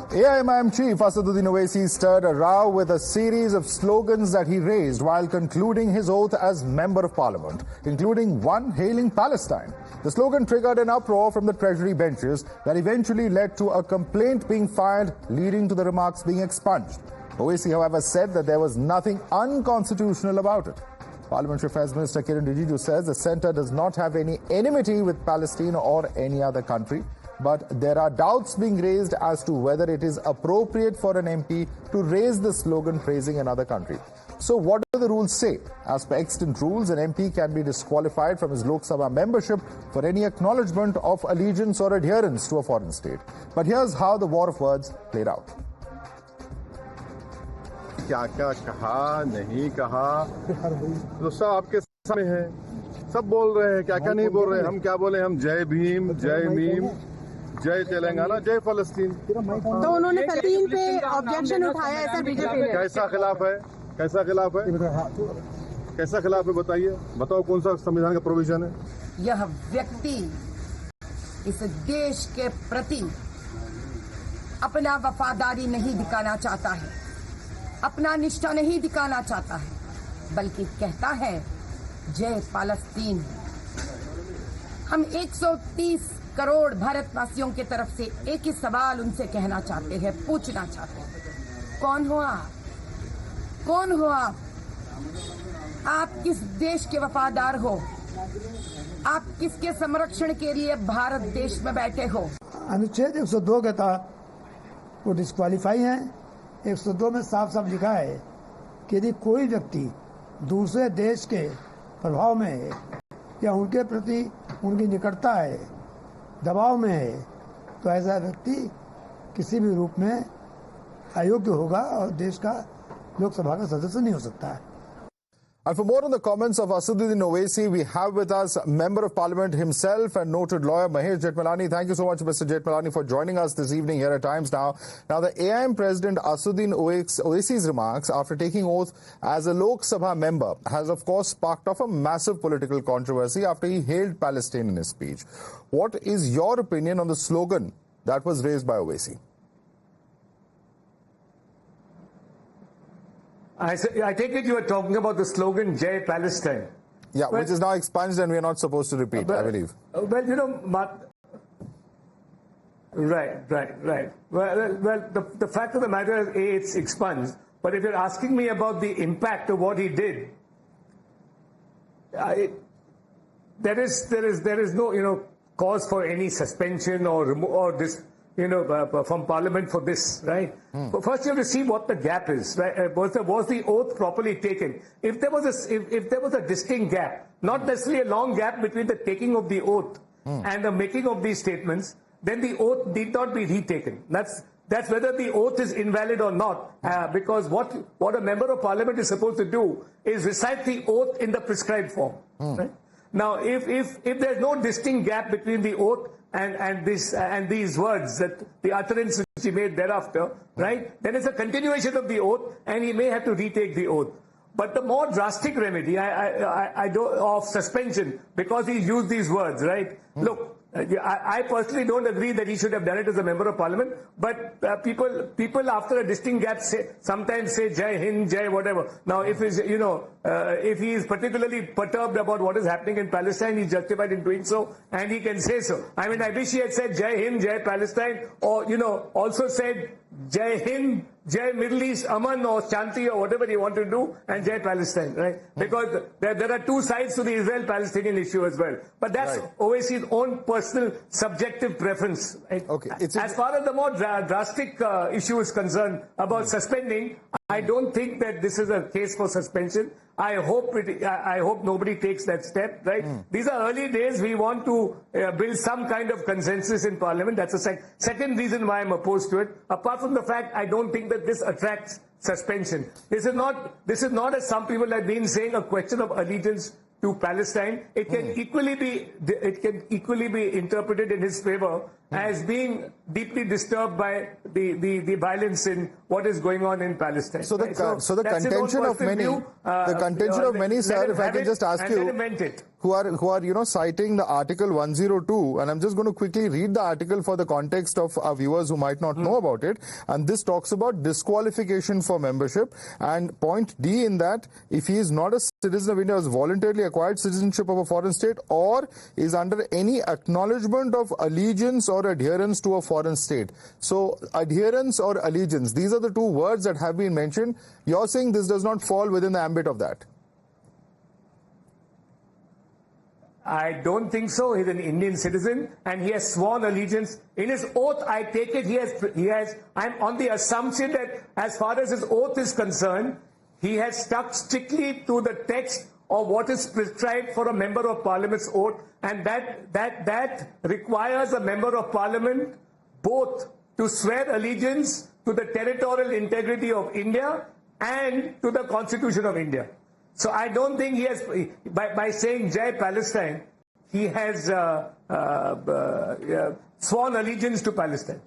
AIMIM chief Asaduddin Owaisi stirred a row with a series of slogans that he raised while concluding his oath as Member of Parliament, including one hailing Palestine. The slogan triggered an uproar from the Treasury benches that eventually led to a complaint being filed, leading to the remarks being expunged. Owaisi, however, said that there was nothing unconstitutional about it. Parliamentary Affairs Minister Kiran Rijiju says the centre does not have any enmity with Palestine or any other country, but there are doubts being raised as to whether it is appropriate for an MP to raise the slogan praising another country. So what do the rules say? As per extant rules, an MP can be disqualified from his Lok Sabha membership for any acknowledgement of allegiance or adherence to a foreign state. But here's how the war of words played out. क्या क्या कहा नहीं कहा तो सब आपके सामने है, सब बोल रहे हैं, क्या क्या नहीं बोल रहे हैं, हम क्या बोले, हम जय भीम, जय मीम, जय तेलंगाना, जय फलस्तीन। तो उन्होंने 3 पे ऑब्जेक्शन उठाया है सर बीजेपी ने। कैसा खिलाफ है, कैसा खिलाफ है, कैसा खिलाफ है बताइए, बताओ कौन सा संविधान का प्रोविजन है। यह व्यक्ति इस देश के प्रति अपना वफादारी नहीं दिखाना चाहता है, अपना निष्ठा नहीं दिखाना चाहता है, बल्कि कहता है जय पालस्तीन। हम 130 करोड़ भारतवासियों की तरफ से एक ही सवाल उनसे कहना चाहते हैं, पूछना चाहते हैं, कौन हो आप? कौन हो आप? आप किस देश के वफादार हो? आप किसके संरक्षण के लिए भारत देश में बैठे हो? अनुच्छेद 102 के तहत वो डिस्क्वालीफाई हैं। 102 में साफ साफ लिखा है कि यदि कोई व्यक्ति दूसरे देश के प्रभाव में है या उनके प्रति उनकी निकटता है, दबाव में है, तो ऐसा व्यक्ति किसी भी रूप में अयोग्य होगा और देश का लोकसभा का सदस्य नहीं हो सकता है। And for more on the comments of Asaduddin Owaisi, we have with us Member of Parliament himself and noted lawyer Mahesh Jethmalani. Thank you so much, Mr. Jethmalani, for joining us this evening here at Times Now. Now, the AIM President Asaduddin Owaisi's remarks after taking oath as a Lok Sabha member has, of course, sparked off a massive political controversy after he hailed Palestine in his speech. What is your opinion on the slogan that was raised by Owaisi? I take it you are talking about the slogan Jai Palestine. Yeah, well, which is now expunged and we are not supposed to repeat, I believe. Well, you know, right. Well, the fact of the matter is, A, it's expunged. But if you're asking me about the impact of what he did, there is no, cause for any suspension or this, from Parliament for this, right? But first you have to see what the gap is, right? Was the oath properly taken? If there was a distinct gap, not necessarily a long gap between the taking of the oath and the making of these statements, then the oath need not be retaken. That's whether the oath is invalid or not, because what a member of Parliament is supposed to do is recite the oath in the prescribed form, right? Now, if there's no distinct gap between the oath and these words, that the utterance which he made thereafter, right, then it's a continuation of the oath, and he may have to retake the oath. But the more drastic remedy, of suspension, because he used these words, right? Look, I personally don't agree that he should have done it as a member of Parliament, but people after a distinct gap sometimes say Jai Hind, Jai whatever. Now, if he is particularly perturbed about what is happening in Palestine, he's justified in doing so, and he can say so. I mean, I wish he had said Jai Hind, Jai Palestine, or also said Jai Hind, Jai Middle East, Aman or Shanti or whatever you want to do, and Jai Palestine, right? Because there are two sides to the Israel-Palestinian issue as well. But that's Owaisi's own personal subjective preference, right? Okay. As far as the more drastic issue is concerned about suspending, I don't think that this is a case for suspension. I hope nobody takes that step, right? These are early days. We want to build some kind of consensus in Parliament. That's the second reason why I'm opposed to it. Apart from the fact, I don't think that this attracts suspension. This is not, as some people have been saying, a question of allegiance to Palestine. It can equally be interpreted in his favor as being deeply disturbed by the violence in what is going on in Palestine. So the contention of many, sir, if I can just ask you. who are citing the Article 102, and I'm just going to quickly read the article for the context of our viewers who might not know about it. And this talks about disqualification for membership, and point D in that, if he is not a citizen of India, has voluntarily acquired citizenship of a foreign state, or is under any acknowledgement of allegiance or adherence to a foreign state. So adherence or allegiance, these are the two words that have been mentioned. You're saying this does not fall within the ambit of that? I don't think so. He's an Indian citizen and he has sworn allegiance. In his oath, I take it I'm on the assumption that as far as his oath is concerned, he has stuck strictly to the text of what is prescribed for a member of parliament's oath, and that requires a member of parliament both to swear allegiance to the territorial integrity of India and to the Constitution of India. So I don't think he has, by saying Jai Palestine, he has sworn allegiance to Palestine.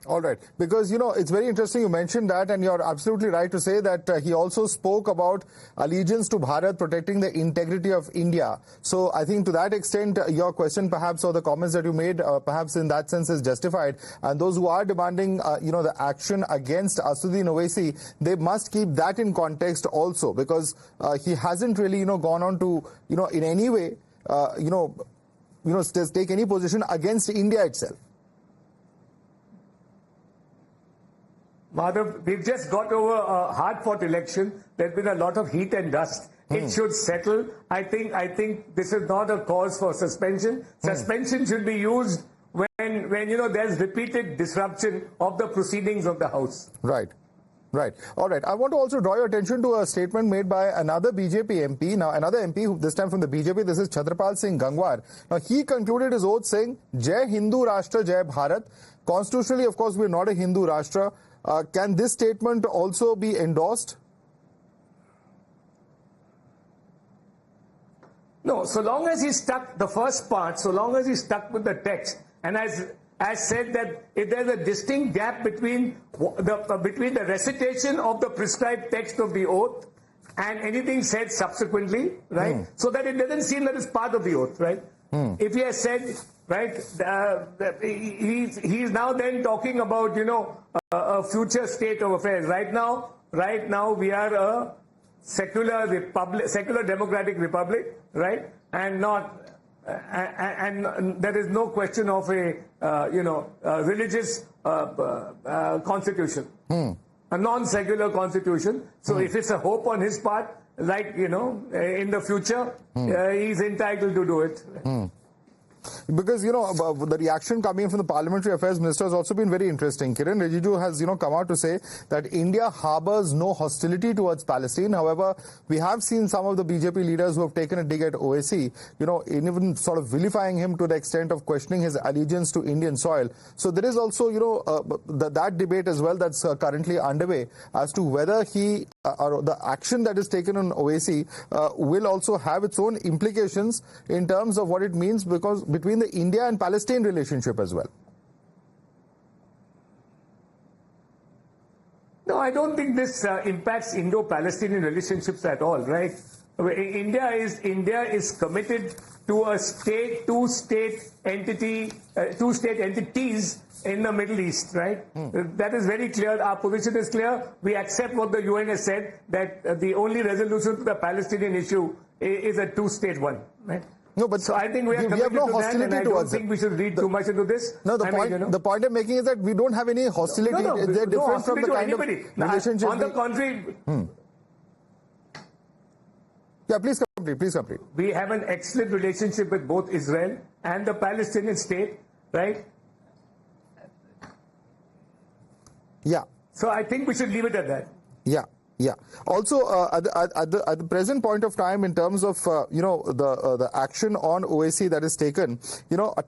All right, because, it's very interesting you mentioned that, and you're absolutely right to say that he also spoke about allegiance to Bharat, protecting the integrity of India. So I think to that extent, your question perhaps, or the comments that you made, perhaps in that sense is justified. And those who are demanding, the action against Asaduddin Owaisi, they must keep that in context also, because he hasn't really, gone on to, in any way, take any position against India itself. Madhav, we've just got over a hard-fought election. There's been a lot of heat and dust. It should settle. I think this is not a cause for suspension. Suspension should be used when there's repeated disruption of the proceedings of the House. Right. Right. All right. I want to also draw your attention to a statement made by another BJP MP. Now, another MP, who this time from the BJP, this is Chhatrapal Singh Gangwar. Now, he concluded his oath saying, Jai Hindu Rashtra, Jai Bharat. Constitutionally, of course, we're not a Hindu Rashtra. Can this statement also be endorsed? No, so long as he stuck the first part, so long as he stuck with the text, and as said that if there's a distinct gap between the recitation of the prescribed text of the oath and anything said subsequently, right? So that it doesn't seem that it's part of the oath, right? If he has said, right, he's now then talking about, a future state of affairs. Right now we are a secular democratic republic, right? And and there is no question of a religious constitution, a non-secular constitution. So if it's a hope on his part, like in the future, he's entitled to do it. Because, the reaction coming from the Parliamentary Affairs Minister has also been very interesting. Kiran Rijiju has, come out to say that India harbors no hostility towards Palestine. However, we have seen some of the BJP leaders who have taken a dig at Owaisi, even sort of vilifying him to the extent of questioning his allegiance to Indian soil. So there is also, that debate as well that's currently underway as to whether he or the action that is taken on Owaisi will also have its own implications in terms of what it means between the India and Palestine relationship as well. No, I don't think this impacts Indo-Palestinian relationships at all, right? India is committed to a two-state entities in the Middle East, right? That is very clear. Our position is clear. We accept what the UN has said, that the only resolution to the Palestinian issue is a two-state one, right? No, but so I think we have no hostility that, and I don't think we should read too much into this. No, the point I'm making is that we don't have any hostility. They're different from the kind of relationship. On the contrary. Yeah, please complete. We have an excellent relationship with both Israel and the Palestinian state, right? Yeah. So I think we should leave it at that. Yeah. Yeah. Also, at the present point of time, in terms of the action on Owaisi that is taken,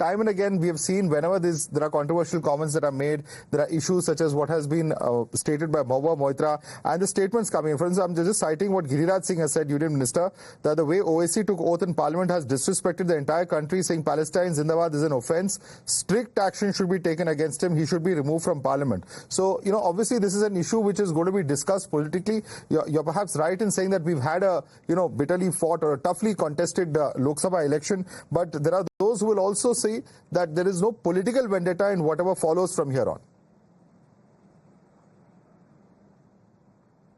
time and again we have seen whenever there are controversial comments that are made, there are issues such as what has been stated by Mahua Moitra and the statements coming in. For instance, I'm just citing what Giriraj Singh has said, Union Minister, that the way Owaisi took oath in Parliament has disrespected the entire country, saying Palestine Zindabad is an offence. Strict action should be taken against him. He should be removed from Parliament. So, obviously this is an issue which is going to be discussed politically. Owaisi, you're perhaps right in saying that we've had a bitterly fought or a toughly contested Lok Sabha election, but there are those who will also say that there is no political vendetta in whatever follows from here on.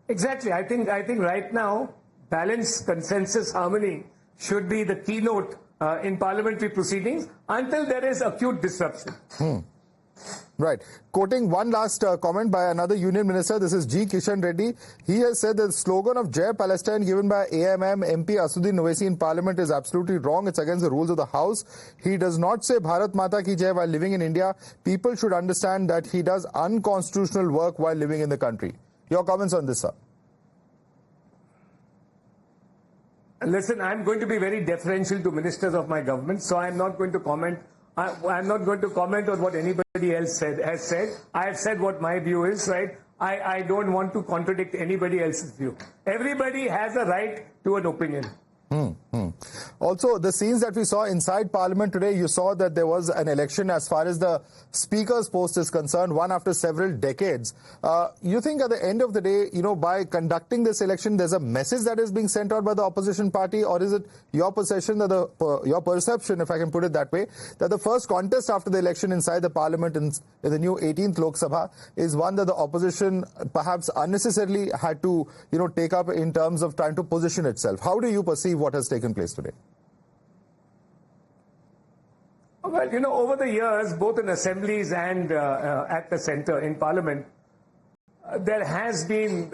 Exactly. I think right now, balance, consensus, harmony should be the keynote in parliamentary proceedings until there is acute disruption. Right. Quoting one last comment by another union minister, this is G. Kishan Reddy. He has said that the slogan of Jai Palestine given by AIMIM MP Asaduddin Owaisi in parliament is absolutely wrong. It's against the rules of the house. He does not say Bharat Mata Ki Jai while living in India. People should understand that he does unconstitutional work while living in the country. Your comments on this, sir? Listen, I'm going to be very deferential to ministers of my government, so I'm not going to comment. I'm not going to comment on what anybody else has said. I have said what my view is, right? I don't want to contradict anybody else's view. Everybody has a right to an opinion. Also, the scenes that we saw inside Parliament today, you saw that there was an election as far as the Speaker's post is concerned, one after several decades. You think at the end of the day, by conducting this election, there's a message that is being sent out by the opposition party, or is it your perception, your perception, if I can put it that way, that the first contest after the election inside the Parliament in the new 18th Lok Sabha is one that the opposition perhaps unnecessarily had to, take up in terms of trying to position itself? How do you perceive what has taken place today? Well, over the years, both in assemblies and at the centre in Parliament, there has been,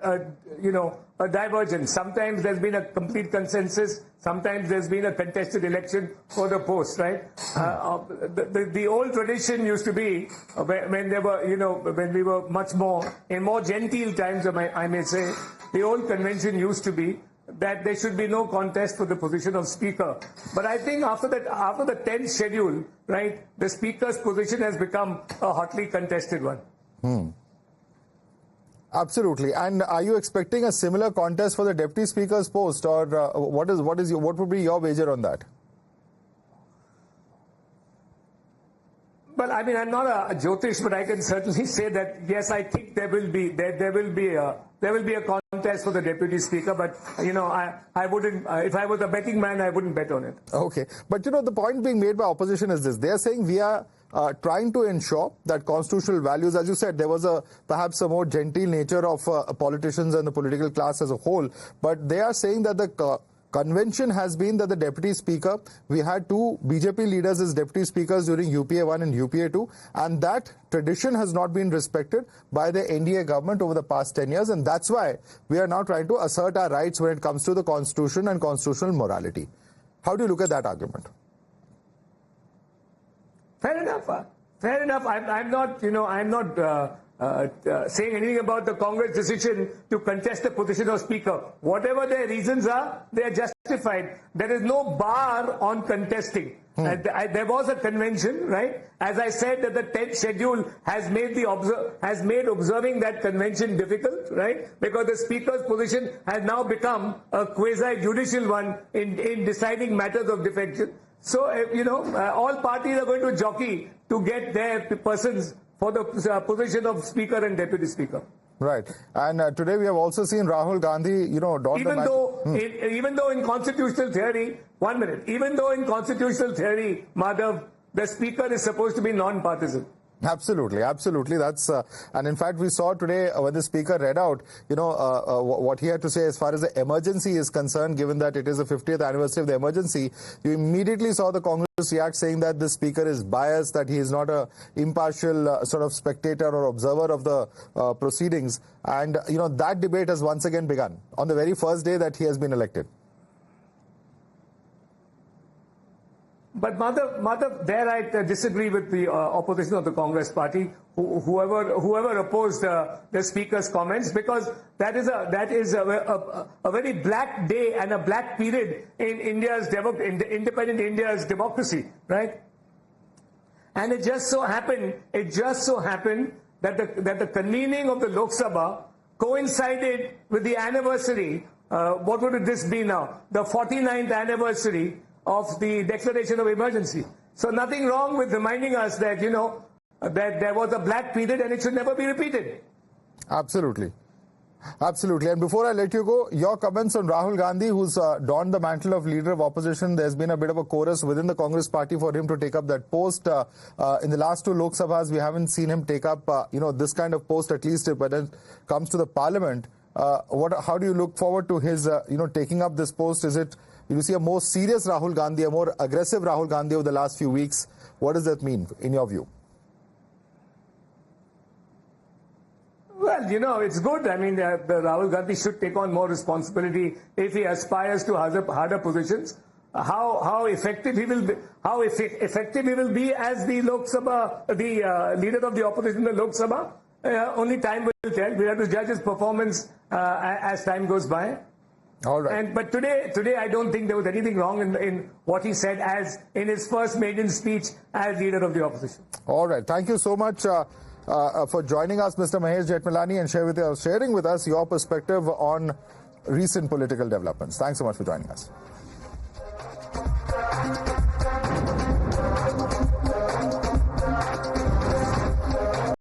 a divergence. Sometimes there's been a complete consensus. Sometimes there's been a contested election for the post, right? The old tradition used to be when there were, when we were much more in more genteel times, I may say, the old convention used to be that there should be no contest for the position of Speaker. But I think after the 10th schedule, right, the Speaker's position has become a hotly contested one. Absolutely. And are you expecting a similar contest for the Deputy Speaker's post, or what would be your wager on that? Well, I mean, I'm not a Jyotish, but I can certainly say that yes, I think there will be a contest for the Deputy Speaker. But I wouldn't. If I was a betting man, I wouldn't bet on it. Okay, but the point being made by opposition is this: they are saying we are trying to ensure that constitutional values, as you said, there was perhaps a more genteel nature of politicians and the political class as a whole. But they are saying that the convention has been that the Deputy Speaker, we had two BJP leaders as Deputy Speakers during UPA 1 and UPA 2, and that tradition has not been respected by the NDA government over the past 10 years, and that's why we are now trying to assert our rights when it comes to the Constitution and constitutional morality. How do you look at that argument? Fair enough. Fair enough. I'm not, saying anything about the Congress decision to contest the position of Speaker. Whatever their reasons are, they are justified. There is no bar on contesting. There was a convention, right? As I said, that the 10th schedule has made observing that convention difficult, right? Because the Speaker's position has now become a quasi-judicial one in deciding matters of defection. So, all parties are going to jockey to get their persons for the position of Speaker and Deputy Speaker. Right. And today we have also seen Rahul Gandhi, even though in constitutional theory, Madhav, the Speaker is supposed to be non-partisan. Absolutely. That's and in fact we saw today when the Speaker read out what he had to say as far as the emergency is concerned, given that it is the 50th anniversary of the emergency. You immediately saw the Congress react, saying that the Speaker is biased, that he is not a impartial sort of spectator or observer of the proceedings, and that debate has once again begun on the very first day that he has been elected. But Madhav, there I disagree with the opposition of the Congress party, whoever opposed the Speaker's comments, because that is a very black day and a black period in independent India's democracy, right? And it just so happened that the convening of the Lok Sabha coincided with the anniversary. What would this be now? The 49th anniversary of the declaration of emergency. So nothing wrong with reminding us that, that there was a black period and it should never be repeated. Absolutely. Absolutely. And before I let you go, your comments on Rahul Gandhi, who's donned the mantle of leader of opposition. There's been a bit of a chorus within the Congress party for him to take up that post. In the last 2 Lok Sabhas, we haven't seen him take up, this kind of post, at least when it comes to the parliament. How do you look forward to his, taking up this post? Is it, you see a more serious Rahul Gandhi, a more aggressive Rahul Gandhi over the last few weeks? What does that mean, in your view? Well, it's good. I mean, the Rahul Gandhi should take on more responsibility if he aspires to harder positions. How effective he will be, effective he will be as the Lok Sabha, the leader of the opposition in the Lok Sabha, only time will tell. We have to judge his performance as time goes by. All right. But today I don't think there was anything wrong in what he said as in his first maiden speech as leader of the opposition. All right. Thank you so much for joining us, Mr. Mahesh Jethmalani, and sharing with us your perspective on recent political developments. Thanks so much for joining us.